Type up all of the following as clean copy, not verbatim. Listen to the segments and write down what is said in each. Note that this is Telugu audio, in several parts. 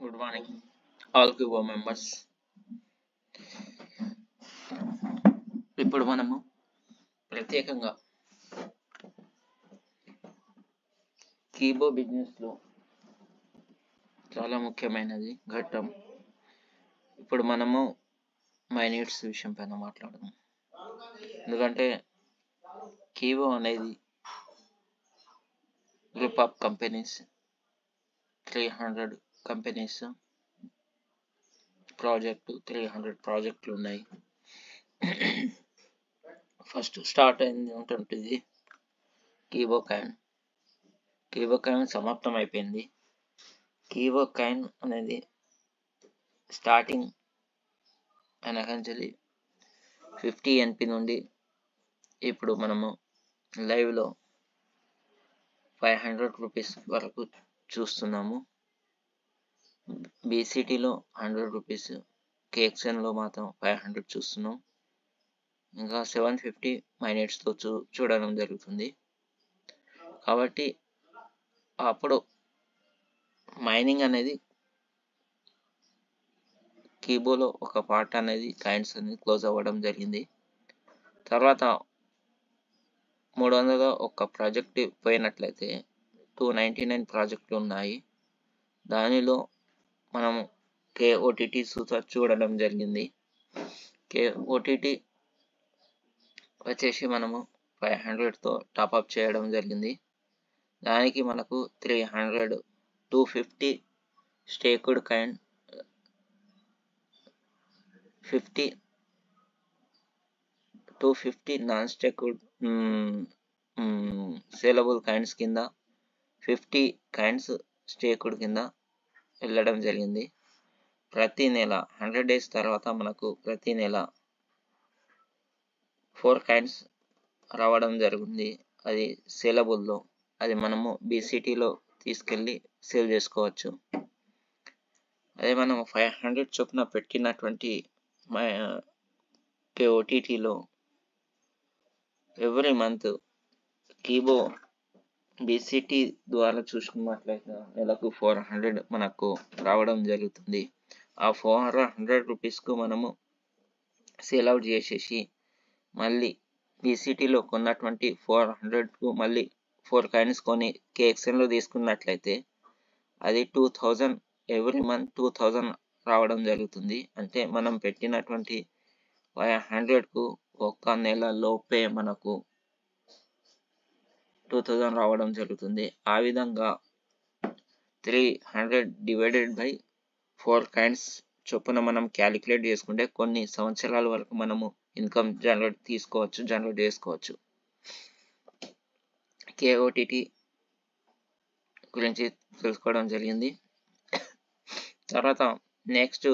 Good morning, all Cubo members. ఇప్పుడు మనము ప్రత్యేకంగా కీబో బిజినెస్లో చాలా ముఖ్యమైనది ఘట్టం. ఇప్పుడు మనము మైన్యూట్స్ విషయం పైన మాట్లాడదాం. ఎందుకంటే కీబో అనేది group of companies, 300 companies project 300 ప్రాజెక్టులు ఉన్నాయి. ఫస్ట్ స్టార్ట్ అయింది ఉంటుంది కీబో కాయిన్ సమాప్తం అయిపోయింది. కీబో కాయిన్ అనేది స్టార్టింగ్ అనకంచెలి 50 NP నుండి ఇప్పుడు మనము లైవ్లో 500 రూపీస్ వరకు చూస్తున్నాము. బీసీటీలో 100 రూపీస్, కేఎక్స్ఎన్లో మాత్రం 500 చూస్తున్నాం. ఇంకా 750 మైనెట్స్తో చూడడం జరుగుతుంది. కాబట్టి అప్పుడు మైనింగ్ అనేది కీబోలో ఒక పార్ట్ అనేది కాయిన్స్ అనేది క్లోజ్ అవ్వడం జరిగింది. తర్వాత 300 ఒక ప్రాజెక్ట్ పోయినట్లయితే 299 ప్రాజెక్టులు ఉన్నాయి. దానిలో మనము KOTT చూడడం జరిగింది. KOTT వచ్చేసి మనము 500తో టాప్అప్ చేయడం జరిగింది. దానికి మనకు 300 250 staked coin, 250 non staked saleable coins కింద 50 కాయిన్స్ స్టేక్డ్ కింద వెళ్ళడం జరిగింది. ప్రతి నెల 100 days తర్వాత మనకు ప్రతి నెల 4 కాయిన్స్ రావడం జరుగుతుంది. అది సేలబుల్లో, అది మనము బీసీటీలో తీసుకెళ్ళి సేల్ చేసుకోవచ్చు. అదే మనం 500 చొప్పున పెట్టినటువంటి KOTTలో ఎవ్రీ మంత్ కీబో బీసీటీ ద్వారా చూసుకున్నట్లయితే నెలకు 400 మనకు రావడం జరుగుతుంది. ఆ 400 రూపీస్కు మనము సేల్ అవుట్ చేసేసి మళ్ళీ బీసీటీలో కొన్నటువంటి 400కు మళ్ళీ 4 కాయిన్స్ కొని కేఎక్స్ఎన్లో తీసుకున్నట్లయితే అది 2000 ఎవ్రీ మంత్ 2000 రావడం జరుగుతుంది. అంటే మనం పెట్టినటువంటి 500కు ఒక్క నెల లోపే మనకు 2000 రావడం జరుగుతుంది. ఆ విధంగా 300 డివైడెడ్ బై 4 కాయిన్స్ చొప్పున మనం క్యాలిక్యులేట్ చేసుకుంటే కొన్ని సంవత్సరాల వరకు మనము ఇన్కమ్ జనరేట్ చేసుకోవచ్చు. KOTT గురించి తెలుసుకోవడం జరిగింది. తర్వాత నెక్స్ట్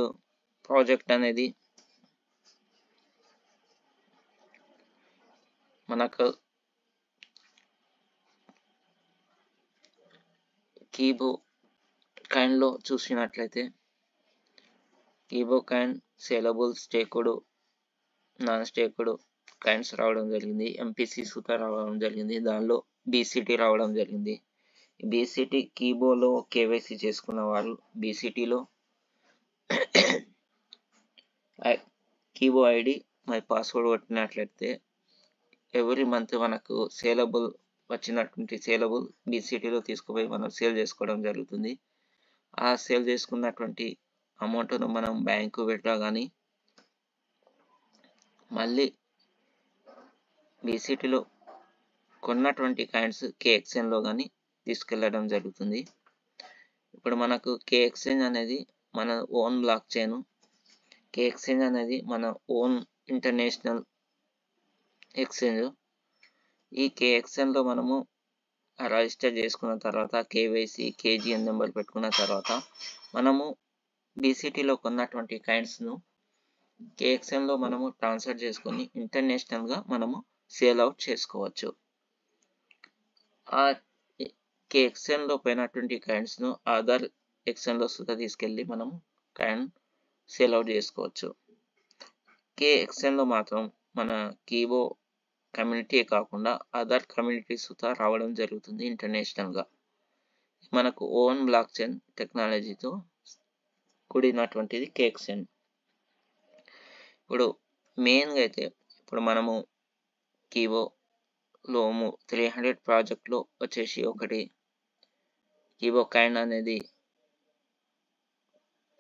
ప్రాజెక్ట్ అనేది మనకు కీబో కాయిన్లో చూసినట్లయితే Kibo coin saleable, staked, non staked coins రావడం జరిగింది. MPC సుతా రావడం జరిగింది. దానిలో బీసీటీ రావడం జరిగింది. బీసీటీ కీబోలో KYC చేసుకున్న వారు బీసీటీలో కీబో ఐడి మరి పాస్వర్డ్ కొట్టినట్లయితే ఎవ్రీ మంత్ మనకు సేలబుల్ వచ్చినటువంటి సేలబుల్ బీసీటీలో తీసుకుపోయి మనం సేల్ చేసుకోవడం జరుగుతుంది. ఆ సేల్ చేసుకున్నటువంటి అమౌంట్ను మనం బ్యాంకు విత్డ్రా కానీ మళ్ళీ బీసీటీలో కొన్నటువంటి కాయిన్స్ కేఎక్స్ఎన్లో కానీ తీసుకెళ్ళడం జరుగుతుంది. ఇప్పుడు మనకు కేఎక్స్ఎన్ అనేది మన ఓన్ బ్లాక్ చైన్, కేఎక్స్ఎన్ అనేది మన ఓన్ ఇంటర్నేషనల్ ఎక్స్చేంజ్. ఈ కేఎక్స్ఎన్లో మనము రిజిస్టర్ చేసుకున్న తర్వాత KYC KGN నెంబర్ పెట్టుకున్న తర్వాత మనము బీసీటీలో కొన్నటువంటి కాయిన్స్ను కేఎక్స్ఎన్లో మనము ట్రాన్స్ఫర్ చేసుకొని ఇంటర్నేషనల్గా మనము సేల్ అవుట్ చేసుకోవచ్చు. ఆ కేఎక్స్ఎన్లో పోయినటువంటి కాయిన్స్ను అదర్ ఎక్స్ఎన్లో సుతా తీసుకెళ్ళి మనం కాయిన్ సేల్ అవుట్ చేసుకోవచ్చు. కేఎక్స్ఎన్లో మాత్రం మన కీబో కమ్యూనిటీ కాకుండా అదర్ కమ్యూనిటీస్ సుతా రావడం జరుగుతుంది ఇంటర్నేషనల్గా. మనకు ఓన్ బ్లాక్ చైన్ టెక్నాలజీతో కూడినటువంటిది KXN. ఇప్పుడు మెయిన్గా అయితే ఇప్పుడు మనము కీబోలో 300 ప్రాజెక్ట్లో వచ్చేసి ఒకటి కీబో కైండ్ అనేది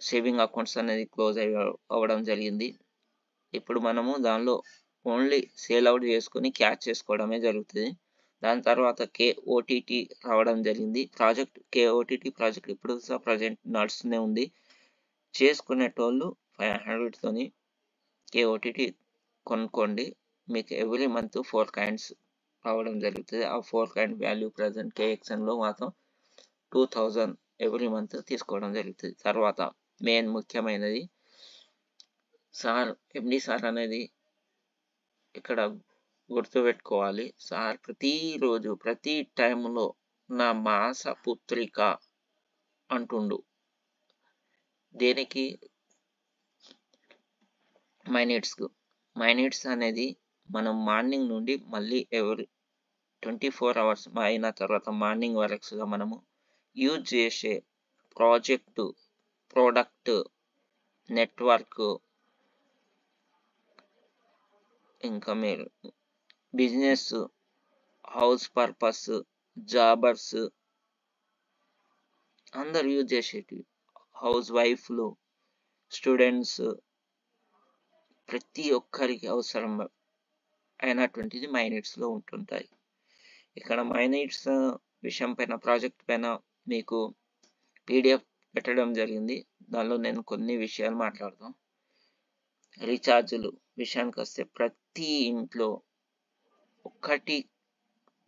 సేవింగ్ అకౌంట్స్ అనేది క్లోజ్ అవ్వడం జరిగింది. ఇప్పుడు మనము దానిలో ఓన్లీ సేల్ అవుట్ చేసుకొని క్యాష్ చేసుకోవడమే జరుగుతుంది. దాని తర్వాత KOTT రావడం జరిగింది. KOTT ప్రాజెక్ట్ ఇప్పుడు ప్రజెంట్ నడుస్తూనే ఉంది. చేసుకునేటోళ్ళు 500తోని KOTT కొనుక్కోండి. మీకు ఎవ్రీ మంత్ 4 కాయిన్స్ రావడం జరుగుతుంది. ఆ 4 కాయిన్ వాల్యూ ప్రజెంట్ KXNలో మాత్రం 2000 ఎవ్రీ మంత్ తీసుకోవడం జరుగుతుంది. తర్వాత మెయిన్ ముఖ్యమైనది MD సార్ అనేది ఇక్కడ గుర్తుపెట్టుకోవాలి. సార్ ప్రతిరోజు ప్రతి టైంలో నా మాస పుత్రిక అంటుండు. దేనికి? మైనిట్స్ అనేది మనం మార్నింగ్ నుండి మళ్ళీ 24 అవర్స్ అయిన తర్వాత మార్నింగ్ వరకుగా మనము యూజ్ చేసే ప్రోడక్ట్ నెట్వర్క్ ఇంకా మీరు బిజినెస్, హౌస్ పర్పస్, జాబర్స్ అందరు యూజ్ చేసేటివి, హౌస్ వైఫ్లు, స్టూడెంట్స్, ప్రతి ఒక్కరికి అవసరం అయినటువంటిది మైనిట్స్లో ఉంటుంటాయి. ఇక్కడ మైనిట్స్ విషయం పైన ప్రాజెక్ట్ పైన మీకు PDF పెట్టడం జరిగింది. దానిలో నేను కొన్ని విషయాలు మాట్లాడతాం. రీఛార్జులు విషయానికి వస్తే ప్రతి ఇంట్లో 1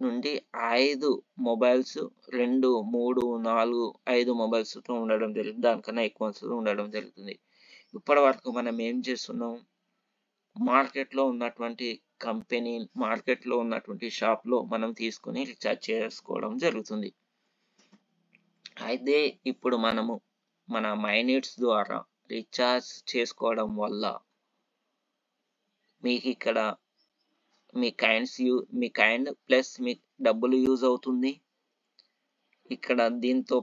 నుండి 5 మొబైల్స్ 2, 3, 4, 5 మొబైల్స్తో ఉండడం జరుగుతుంది. దానికన్నా ఎక్కువ ఉండడం జరుగుతుంది. ఇప్పటి వరకు మనం ఏం చేస్తున్నాం? మార్కెట్లో ఉన్నటువంటి షాప్లో మనం తీసుకుని రీఛార్జ్ చేసుకోవడం జరుగుతుంది. అయితే ఇప్పుడు మనము మన మైనిట్స్ ద్వారా రీఛార్జ్ చేసుకోవడం వల్ల మీకు ఇక్కడ మీ కైండ్ ప్లస్ మీ డబ్బులు యూజ్ అవుతుంది. ఇక్కడ దీంతో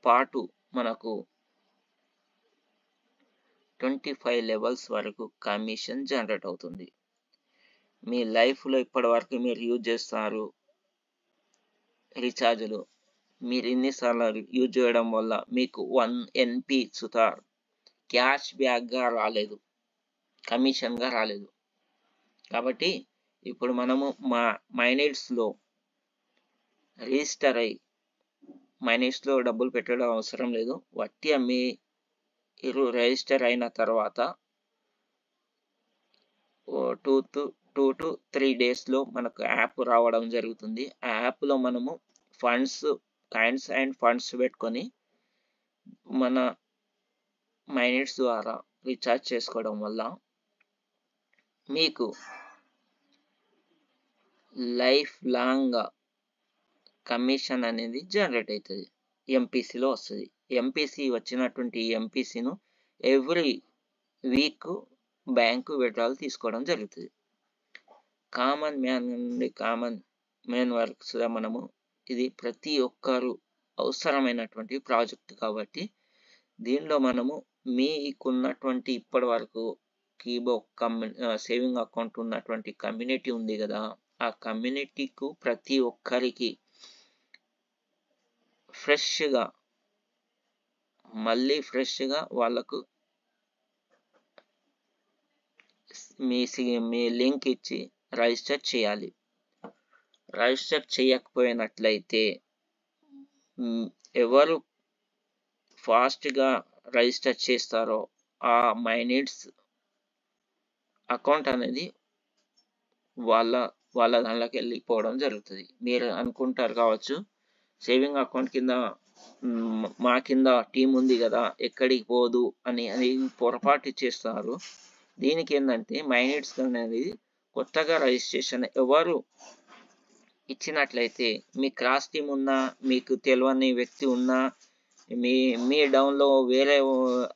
పాటు మనకు 25 లెవెల్స్ వరకు కమిషన్ జనరేట్ అవుతుంది. మీ లైఫ్లో ఇప్పటి వరకు మీరు యూజ్ చేస్తారు రీఛార్జ్లు, మీరు ఇన్నిసార్లు యూజ్ చేయడం వల్ల మీకు 1 NP సుతార్ క్యాష్ బ్యాక్గా రాలేదు, కమిషన్గా రాలేదు. కాబట్టి ఇప్పుడు మనము మా మైనిట్స్లో రిజిస్టర్ అయ్యి మైనిట్స్లో డబ్బులు పెట్టడం అవసరం లేదు. మీరు రిజిస్టర్ అయిన తర్వాత 2 to 3 డేస్లో మనకు యాప్ రావడం జరుగుతుంది. ఆ యాప్లో మనము కాయిన్స్ అండ్ ఫండ్స్ పెట్టుకొని మన మైనిట్స్ ద్వారా రీఛార్జ్ చేసుకోవడం వల్ల మీకు లైఫ్ లాంగ్ కమిషన్ అనేది జనరేట్ అవుతుంది. MPCలో వస్తుంది. వచ్చినటువంటి MPCను ఎవ్రీ వీక్ బ్యాంకు విత్డ్రాల్ తీసుకోవడం జరుగుతుంది. కామన్ మ్యాన్ వర్క్స్ మనము ఇది ప్రతి ఒక్కరు అవసరమైనటువంటి ప్రాజెక్ట్ కాబట్టి దీనిలో మనము మీకున్నటువంటి ఇప్పటి వరకు కీబో సేవింగ్ అకౌంట్ ఉన్నటువంటి కమ్యూనిటీ ఉంది కదా, ఆ కమ్యూనిటీకు ప్రతి ఒక్కరికి ఫ్రెష్గా వాళ్ళకు మీ లింక్ ఇచ్చి రిజిస్టర్ చేయాలి. రిజిస్టర్ చేయకపోయినట్లయితే ఎవరు ఫాస్ట్గా రిజిస్టర్ చేస్తారో ఆ మైనిట్స్ అకౌంట్ అనేది వాళ్ళ దానిలోకి వెళ్ళిపోవడం జరుగుతుంది. మీరు అనుకుంటారు కావచ్చు, సేవింగ్ అకౌంట్ కింద మా కింద టీం ఉంది కదా, ఎక్కడికి పోదు అని పొరపాటు చేస్తారు. దీనికి ఏంటంటే మైనిట్స్ అనేది కొత్తగా రిజిస్ట్రేషన్ ఎవరు ఇచ్చినట్లయితే మీ క్రాస్ టీం ఉన్నా, మీకు తెలియని వ్యక్తి ఉన్నా, మీ డౌన్లో వేరే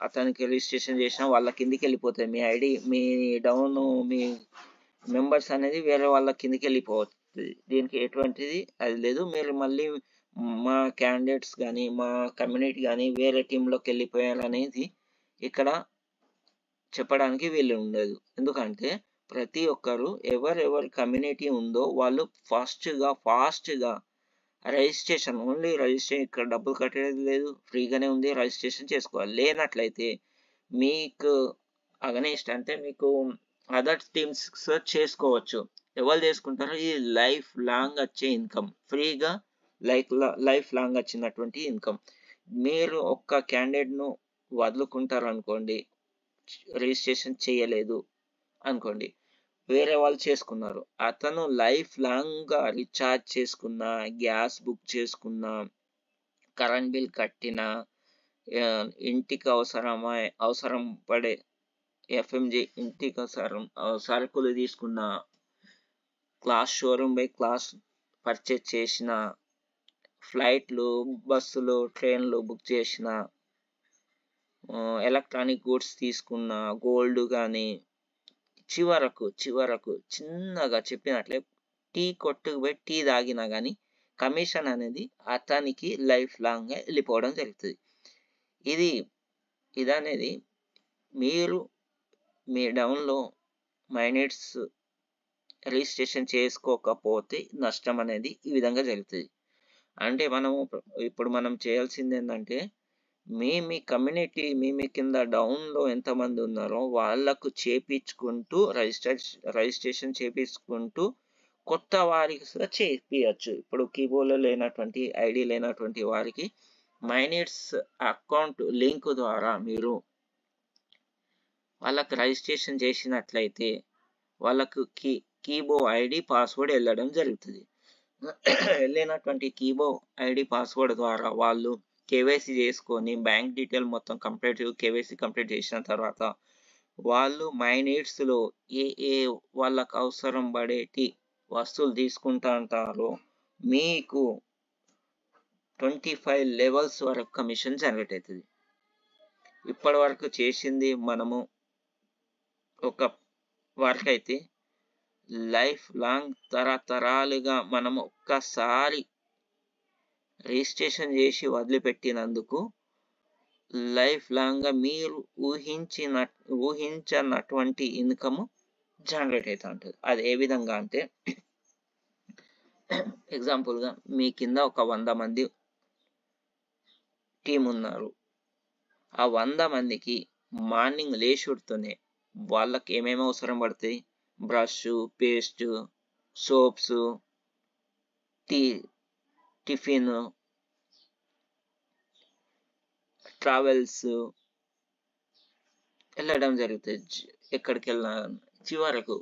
అతనికి రిజిస్ట్రేషన్ చేసినా వాళ్ళ కిందికి వెళ్ళిపోతుంది. మీ ఐడి, మీ డౌన్, మీ మెంబర్స్ అనేది వేరే వాళ్ళ కిందికి వెళ్ళిపోతుంది. దీనికి ఎటువంటిది అది లేదు. మీరు మళ్ళీ మా క్యాండిడేట్స్ కానీ మా కమ్యూనిటీ కానీ వేరే టీంలోకి వెళ్ళిపోయారనేది ఇక్కడ చెప్పడానికి వీలు ఉండదు. ఎందుకంటే ప్రతి ఒక్కరు ఎవరెవరి కమ్యూనిటీ ఉందో వాళ్ళు ఫాస్ట్గా రిజిస్ట్రేషన్, ఓన్లీ రిజిస్ట్రేషన్, ఇక్కడ డబ్బులు కట్టేది లేదు, ఫ్రీగానే ఉంది, రిజిస్ట్రేషన్ చేసుకోవాలి. లేనట్లయితే మీకు అగనెస్ట్ అంటే మీకు అదర్ టీమ్స్ చేసుకోవచ్చు. ఎవరు చేసుకుంటారో ఇది లైఫ్ లాంగ్ వచ్చే ఇన్కమ్, ఫ్రీగా లైఫ్ లాంగ్ వచ్చినటువంటి ఇన్కమ్. మీరు ఒక్క క్యాండిడేట్ను వదులుకుంటారు అనుకోండి, రిజిస్ట్రేషన్ చేయలేదు అనుకోండి, వేరే వాళ్ళు చేసుకున్నారు, అతను లైఫ్ లాంగ్గా రీఛార్జ్ చేసుకున్న, గ్యాస్ బుక్ చేసుకున్న, కరెంట్ బిల్ కట్టిన, ఇంటికి అవసరం పడే ఎఫ్ఎంజి ఇంటికి సరుకులు తీసుకున్న, షోరూమ్ బై క్లాస్ పర్చేజ్ చేసిన, ఫ్లైట్లు, బస్సులు, ట్రైన్లు బుక్ చేసిన, ఎలక్ట్రానిక్ గూడ్స్ తీసుకున్న, గోల్డ్ కానీ, చివరకు చిన్నగా చెప్పినట్లే టీ కొట్టుకు పోయి టీ తాగినా కానీ కమిషన్ అనేది అతనికి లైఫ్ లాంగ్గా వెళ్ళిపోవడం జరుగుతుంది. ఇదనేది మీరు మీ డౌన్లో మైనిట్స్ రిజిస్ట్రేషన్ చేసుకోకపోతే నష్టం అనేది ఈ విధంగా జరుగుతుంది. అంటే ఇప్పుడు మనం చేయాల్సింది ఏంటంటే మీ కమ్యూనిటీ మీ కింద డౌన్లో ఎంతమంది ఉన్నారో వాళ్ళకు చేపించుకుంటూ రిజిస్ట్రేషన్ చేపించుకుంటూ కొత్త వారికి కూడా చేపించచ్చు. ఇప్పుడు కీబోర్డ్లో లేనటువంటి ఐడి లేనటువంటి వారికి మైనిట్స్ అకౌంట్ లింక్ ద్వారా మీరు వాళ్ళకు రిజిస్ట్రేషన్ చేసినట్లయితే వాళ్ళకు కీబో ఐడి పాస్వర్డ్ వెళ్ళడం జరుగుతుంది. వెళ్ళినటువంటి కీబో ఐడి పాస్వర్డ్ ద్వారా వాళ్ళు కేవైసీ చేసుకొని బ్యాంక్ డీటెయిల్ మొత్తం కేవైసీ కంప్లీట్ చేసిన తర్వాత వాళ్ళు మైనిట్స్లో ఏ వాళ్ళకు అవసరం పడేటి వస్తువులు తీసుకుంటా అంటారో మీకు 25 లెవెల్స్ వరకు కమిషన్ జనరేట్ అవుతుంది. ఇప్పటి వరకు చేసింది మనము ఒక వర్క్ అయితే లైఫ్ లాంగ్ తరతరాలుగా మనము ఒక్కసారి రిజిస్ట్రేషన్ చేసి వదిలిపెట్టినందుకు లైఫ్ లాంగ్గా మీరు ఊహించనటువంటి ఇన్కమ్ జనరేట్ అవుతూ ఉంటుంది. అది ఏ విధంగా అంటే ఎగ్జాంపుల్గా మీ కింద ఒక 100 మంది టీం ఉన్నారు. ఆ 100 మందికి మార్నింగ్ లేచుడుతోనే వాళ్ళకి ఏమేమి అవసరం పడతాయి, brush, paste, soaps, tiffin, travels వెళ్ళడం జరుగుతుంది. ఎక్కడికి వెళ్ళినా చివరకు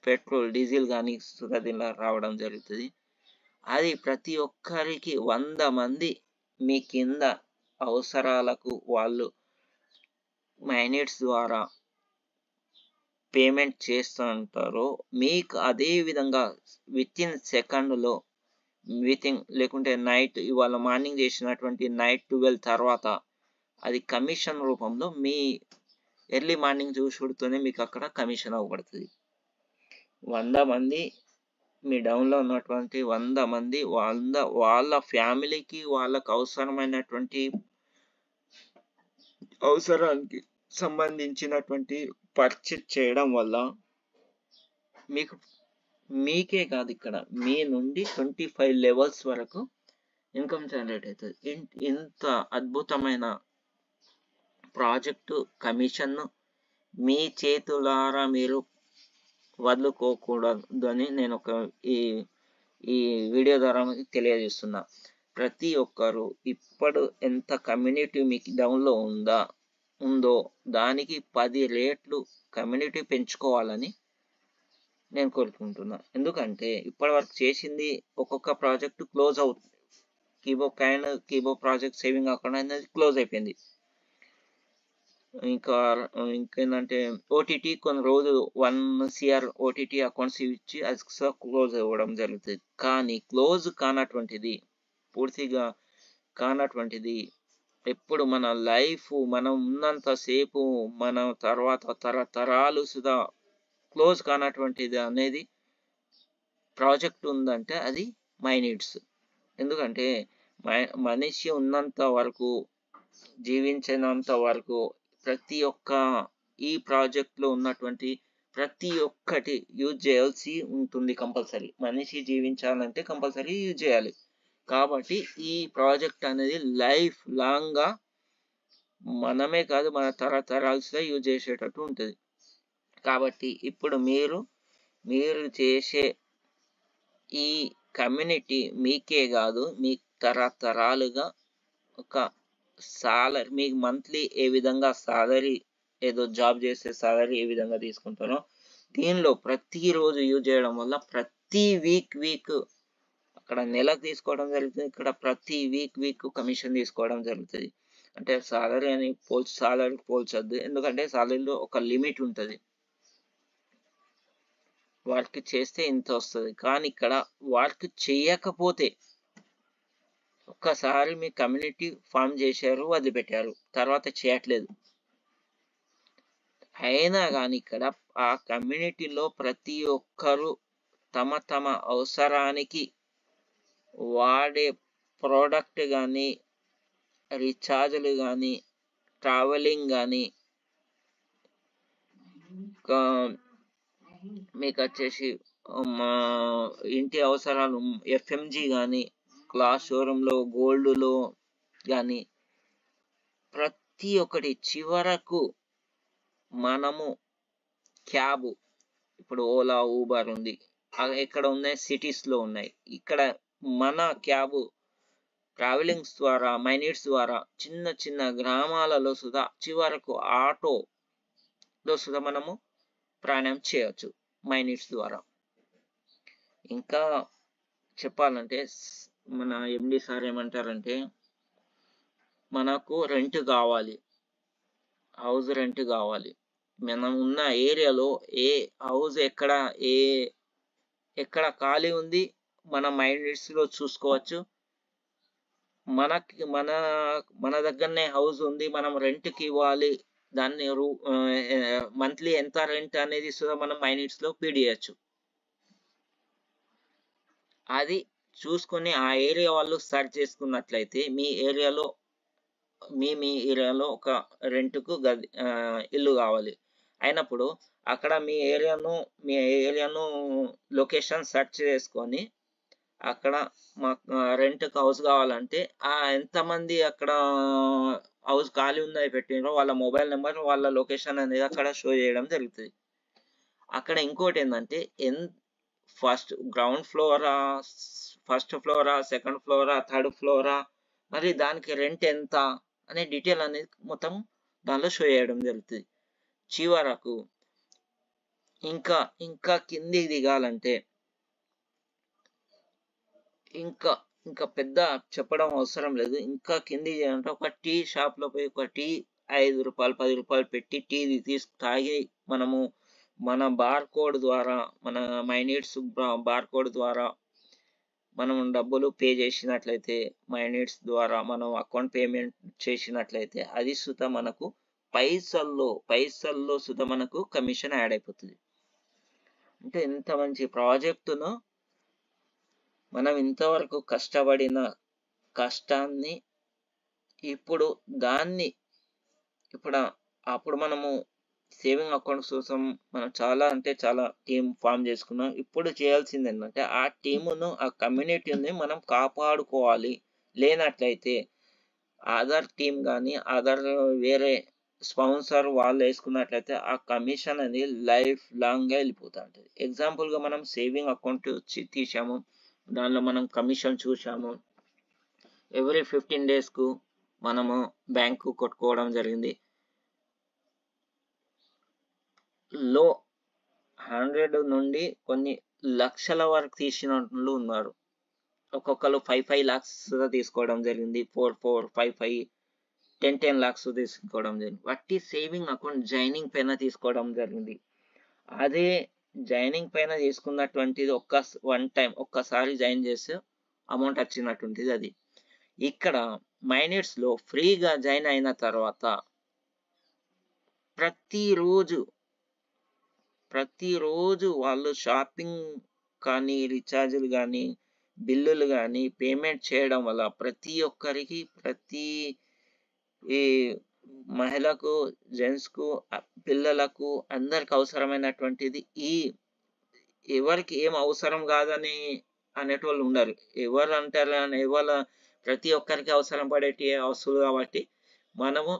పెట్రోల్, డీజిల్ కానీ సుగదిలా రావడం జరుగుతుంది. అది ప్రతి ఒక్కరికి 100 మంది మీ కింద అవసరాలకు వాళ్ళు మైనిట్స్ ద్వారా పేమెంట్ చేస్తూ ఉంటారో మీకు అదే విధంగా వితిన్ సెకండ్లో లేకుంటే నైట్ ఇవాళ మార్నింగ్ చేసినటువంటి నైట్ 12 తర్వాత అది కమిషన్ రూపంలో మీ ఎర్లీ మార్నింగ్ చూసుడుతోనే మీకు అక్కడ కమిషన్ అవ్వబడుతుంది. 100 మంది మీ డౌన్లో ఉన్నటువంటి 100 మంది వాళ్ళ ఫ్యామిలీకి వాళ్ళకు అవసరమైనటువంటి అవసరానికి సంబంధించినటువంటి పర్చేజ్ చేయడం వల్ల మీకే కాదు ఇక్కడ మీ నుండి 25 లెవెల్స్ వరకు ఇన్కమ్ జనరేట్ అవుతుంది. ఇంత అద్భుతమైన ప్రాజెక్టు కమిషన్ను మీ చేతులారా మీరు వదులుకోకూడదు అని నేను ఈ వీడియో ద్వారా తెలియజేస్తున్నా. ప్రతి ఒక్కరు ఇప్పుడు ఎంత కమ్యూనిటీ మీకు డౌన్లో ఉందో దానికి 10 రెట్లు కమ్యూనిటీ పెంచుకోవాలని నేను కోరుకుంటున్నా. ఎందుకంటే ఇప్పటి వరకు చేసింది ఒక్కొక్క ప్రాజెక్టు క్లోజ్ అవుతుంది. కీబో ప్రాజెక్ట్ సేవింగ్ అకౌంట్ అనేది క్లోజ్ అయిపోయింది. ఇంకేంటంటే ఓటీటీ కొన్ని రోజులు 1 CR ఓటీటీ అకౌంట్స్ ఇచ్చి అది క్లోజ్ అవ్వడం జరుగుతుంది. కానీ క్లోజ్ కానటువంటిది, పూర్తిగా కానటువంటిది, ఎప్పుడు మన లైఫ్ మనం ఉన్నంతసేపు మన తర్వాత తరతరాలు సుధా క్లోజ్ కానటువంటిది అనేది ప్రాజెక్ట్ ఉందంటే అది మైనిట్స్. ఎందుకంటే మనిషి ఉన్నంత వరకు, జీవించినంత వరకు ప్రతి ఒక్క ఈ ప్రాజెక్ట్లో ఉన్నటువంటి ప్రతి ఒక్కటి యూజ్ చేయాల్సి ఉంటుంది కంపల్సరీ. మనిషి జీవించాలంటే కంపల్సరీ యూజ్ చేయాలి. కాబట్టి ఈ ప్రాజెక్ట్ అనేది లైఫ్ లాంగ్గా మనమే కాదు, మన తరతరాలుగా యూజ్ చేసేటట్టు ఉంటుంది. కాబట్టి ఇప్పుడు మీరు చేసే ఈ కమ్యూనిటీ మీకే కాదు, మీ తరతరాలుగా ఒక సాలరీ, మీకు మంత్లీ ఏ విధంగా సాలరీ, ఏదో జాబ్ చేసే సాలరీ ఏ విధంగా తీసుకుంటారో, దీనిలో ప్రతిరోజు యూజ్ చేయడం వల్ల ప్రతి వీక్ అక్కడ నెలకు తీసుకోవడం జరుగుతుంది, ఇక్కడ ప్రతి వీక్ కమిషన్ తీసుకోవడం జరుగుతుంది. అంటే సాలరీ పోల్చొద్దు, ఎందుకంటే సాలరీలో ఒక లిమిట్ ఉంటుంది. వర్క్ చేస్తే ఇంత వస్తుంది. కానీ ఇక్కడ వర్క్ చేయకపోతే, ఒక్కసారి మీ కమ్యూనిటీ ఫామ్ చేశారు, వదిలిపెట్టారు, తర్వాత చేయట్లేదు, అయినా కానీ ఇక్కడ ఆ కమ్యూనిటీలో ప్రతి ఒక్కరు తమ అవసరానికి వాడే ప్రోడక్ట్ కానీ, రీఛార్జ్లు కానీ, ట్రావెలింగ్ కానీ, మీకు వచ్చేసి మా ఇంటి అవసరాలు ఎఫ్ఎంజీ కానీ, క్లాస్ షోరూంలో గోల్డ్లో కానీ, ప్రతి ఒక్కటి చివరకు మనము క్యాబ్, ఇప్పుడు ఓలా, ఊబర్ ఉంది, ఎక్కడ ఉన్నాయి, సిటీస్లో ఉన్నాయి. ఇక్కడ మన క్యాబ్ ట్రావెలింగ్స్ ద్వారా, మైనిట్స్ ద్వారా, చిన్న గ్రామాలలో సుధా చివరకు ఆటోలో సుధా మనము ప్రయాణం చేయవచ్చు మైనిట్స్ ద్వారా. ఇంకా చెప్పాలంటే మన ఎండి సార్ ఏమంటారంటే, మనకు రెంట్ కావాలి, హౌస్ రెంట్ కావాలి. మనం ఉన్న ఏరియాలో ఏ హౌస్ ఎక్కడ ఖాళీ ఉంది మన మైనిట్స్లో చూసుకోవచ్చు. మన దగ్గరనే హౌస్ ఉంది, మనం రెంట్కి ఇవ్వాలి, దాన్ని మంత్లీ ఎంత రెంట్ అనేది మనం మైనిట్స్లో ఫీడ్ చేయొచ్చు. అది చూసుకొని ఆ ఏరియా వాళ్ళు సర్చ్ చేసుకున్నట్లయితే మీ ఏరియాలో ఒక రెంట్కు ఇల్లు కావాలి అయినప్పుడు, అక్కడ మీ ఏరియాను లొకేషన్ సెర్చ్ చేసుకొని, అక్కడ మాకు రెంట్కి హౌస్ కావాలంటే ఎంతమంది అక్కడ హౌస్ ఖాళీ ఉందని పెట్టినారో వాళ్ళ మొబైల్ నెంబర్, వాళ్ళ లొకేషన్ అనేది అక్కడ షో చేయడం జరుగుతుంది. అక్కడ ఇంకోటి ఏంటంటే, ground flora, first flora, second flora, third flora, మరి దానికి రెంట్ ఎంత అనే డీటెయిల్ అనేది మొత్తం దానిలో షో చేయడం జరుగుతుంది. చివరకు ఇంకా కిందికి దిగాలంటే, ఇంకా పెద్ద చెప్పడం అవసరం లేదు. ఇంకా కిందికి దిగాలంటే ఒక టీ షాప్లో పోయి ఒక టీ 5 రూపాయలు 10 రూపాయలు పెట్టి టీ తాగి మనము మన బార్కోడ్ ద్వారా, మన మైనిట్స్ బార్కోడ్ ద్వారా మనం డబ్బులు పే చేసినట్లయితే, మైనిట్స్ ద్వారా మనం అకౌంట్ పేమెంట్ చేసినట్లయితే, అది సుత మనకు పైసల్లో సుత మనకు కమిషన్ యాడ్ అయిపోతుంది. అంటే ఇంత మంచి ప్రాజెక్టును మనం ఇంతవరకు కష్టపడిన కష్టాన్ని అప్పుడు మనము సేవింగ్ అకౌంట్స్ కోసం మనం చాలా టీం ఫామ్ చేసుకున్నాం. ఇప్పుడు చేయాల్సింది ఏంటంటే, ఆ టీమును, ఆ కమ్యూనిటీని మనం కాపాడుకోవాలి. లేనట్లయితే అదర్ టీం కానీ, వేరే స్పాన్సర్ వాళ్ళు వేసుకున్నట్లయితే ఆ కమిషన్ అనేది లైఫ్ లాంగ్గా వెళ్ళిపోతూ ఉంటుంది. ఎగ్జాంపుల్గా మనం సేవింగ్ అకౌంట్ తీసాము, దానిలో మనం కమిషన్ చూసాము. ఎవ్రీ 15 డేస్కు మనము బ్యాంకు కొట్టుకోవడం జరిగింది. లో 100 నుండి కొన్ని లక్షల వరకు తీసిన వాళ్ళు ఉన్నారు. ఒక్కొక్కరు 5 lakhs తీసుకోవడం జరిగింది, 4 5 10 lakhs తీసుకోవడం జరిగింది. వాటి సేవింగ్ అకౌంట్ జాయినింగ్ పైన తీసుకోవడం జరిగింది. అదే జాయినింగ్ పైన తీసుకున్నటువంటిది ఒక్కసారి జాయిన్ చేస్తే అమౌంట్ వచ్చినటువంటిది. అది ఇక్కడ మైనిట్స్లో ఫ్రీగా జాయిన్ అయిన తర్వాత ప్రతిరోజు వాళ్ళు షాపింగ్ కానీ, రీఛార్జ్లు కానీ, బిల్లులు కానీ పేమెంట్ చేయడం వల్ల ప్రతి ఒక్కరికి ప్రతి ఈ మహిళకు, జెంట్స్‌కు, పిల్లలకు అందరికి అవసరమైనటువంటిది ఎవరికి ఏం అవసరం కాదని అనేటోళ్ళు ఉండరు. ఎవరు అంటారు అని ప్రతి ఒక్కరికి అవసరం పడేటి వస్తువులు కాబట్టి మనము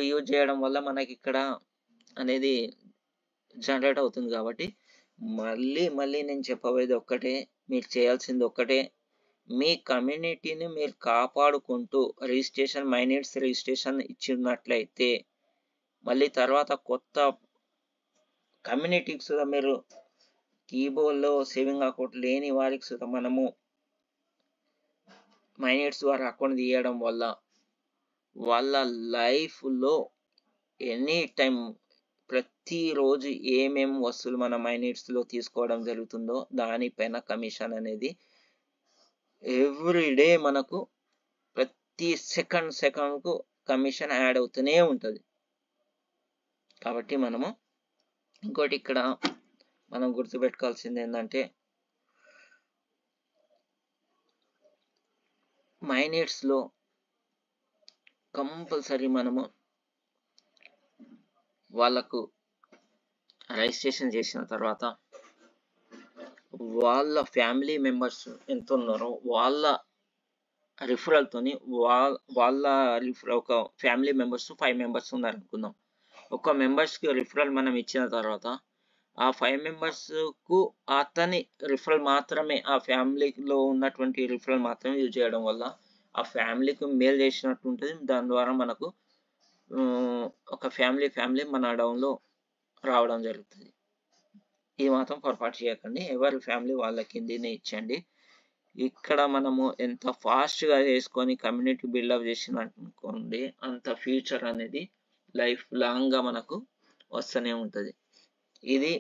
యూజ్ చేయడం వల్ల మనకి ఇక్కడ అనేది జనరేట్ అవుతుంది కాబట్టి మళ్ళీ నేను చెప్పబోయేది ఒక్కటే, మీరు చేయాల్సింది ఒక్కటే, మీ కమ్యూనిటీని మీరు కాపాడుకుంటూ మైనీడ్స్ రిజిస్ట్రేషన్ ఇచ్చినట్లయితే మళ్ళీ తర్వాత కొత్త కమ్యూనిటీకి సుధా మీరు కీబోర్డ్‌లో సేవింగ్ అకౌంట్ లేని వారికి సుధా మనము మైనీడ్స్ ద్వారా అకౌంట్ తీయడం వల్ల వాళ్ళ లైఫ్‌లో ఎనీ టైం ప్రతిరోజు ఏమేం వస్తువులు మన మైనీడ్స్‌లో తీసుకోవడం జరుగుతుందో దానిపైన కమిషన్ అనేది ఎవ్రీడే మనకు ప్రతి సెకండ్‌కు కమిషన్ యాడ్ అవుతూనే ఉంటుంది. కాబట్టి ఇంకోటి ఇక్కడ మనం గుర్తుపెట్టుకోవాల్సింది ఏంటంటే మైనీడ్స్‌లో కంపల్సరీ మనము వాళ్ళకు రిజిస్ట్రేషన్ చేసిన తర్వాత వాళ్ళ ఫ్యామిలీ మెంబర్స్ ఎంత ఉన్నారో వాళ్ళ రిఫరల్తోని ఒక ఫ్యామిలీ మెంబర్స్ 5 మెంబర్స్ ఉన్నారనుకుందాం. ఒక మెంబర్స్కి రిఫరల్ మనం ఇచ్చిన తర్వాత ఆ 5 మెంబర్స్కు అతని రిఫరల్ మాత్రమే, ఆ ఫ్యామిలీలో ఉన్నటువంటి రిఫరల్ మాత్రమే యూజ్ చేయడం వల్ల ఆ ఫ్యామిలీకి మేలు చేసినట్టు ఉంటుంది. దాని ద్వారా మనకు ఒక ఫ్యామిలీ మన డౌన్లో రావడం జరుగుతుంది. ఇది మాత్రం పొరపాటు చేయకండి. ఎవరి ఫ్యామిలీ వాళ్ళ కిందనే ఇచ్చండి. ఇక్కడ మనము ఎంత ఫాస్ట్‌గా చేసుకొని కమ్యూనిటీ బిల్డప్ చేసినట్టుకోండి అంత ఫ్యూచర్ అనేది లైఫ్ లాంగ్‌గా మనకు వస్తూనే ఉంటుంది. ఇది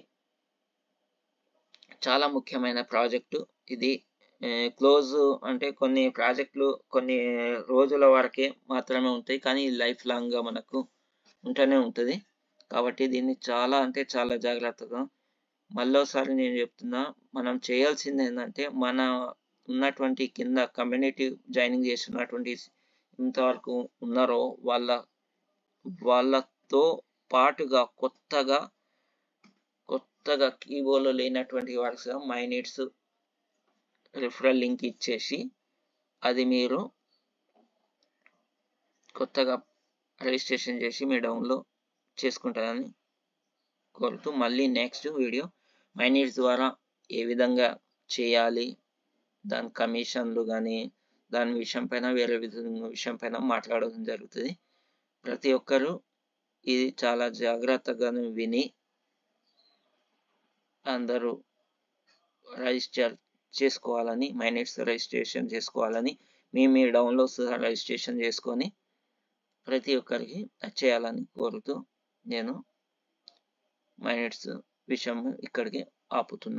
చాలా ముఖ్యమైన ప్రాజెక్టు. ఇది క్లోజ్ అంటే కొన్ని ప్రాజెక్టులు కొన్ని రోజుల వరకే మాత్రమే ఉంటాయి. కానీ లైఫ్ లాంగ్‌గా మనకు ఉంటూనే ఉంటుంది. కాబట్టి దీన్ని చాలా జాగ్రత్తగా మళ్ళోసారి నేను చెప్తున్నా, మనం చేయాల్సింది ఏంటంటే మన ఉన్నటువంటి కింద కమ్యూనిటీ జాయినింగ్ చేస్తున్నటువంటి ఇంతవరకు ఉన్నారో వాళ్ళతో పాటుగా కొత్తగా కీబోర్డ్‌లో లేనటువంటి వారికి మైనీడ్స్ రిఫరల్ లింక్ ఇచ్చేసి అది మీరు కొత్తగా రిజిస్ట్రేషన్ చేసి మీ డౌన్లో చేసుకుంటారని కోరుతూ మళ్ళీ నెక్స్ట్ వీడియో మైనీడ్స్ ద్వారా ఏ విధంగా చేయాలి, దాని కమిషన్లు కానీ దాని వేరే విషయం పైన మాట్లాడడం జరుగుతుంది. ప్రతి ఒక్కరూ ఇది చాలా జాగ్రత్తగా విని అందరూ రిజిస్టర్ చేసుకోవాలని, మైనీడ్స్ రిజిస్ట్రేషన్ చేసుకోవాలని, మీ డౌన్లో రిజిస్ట్రేషన్ చేసుకొని ప్రతి ఒక్కరికి చేయాలని కోరుతూ నేను మైనీడ్స్ విషయం ఇక్కడికి ఆపుతున్నాను.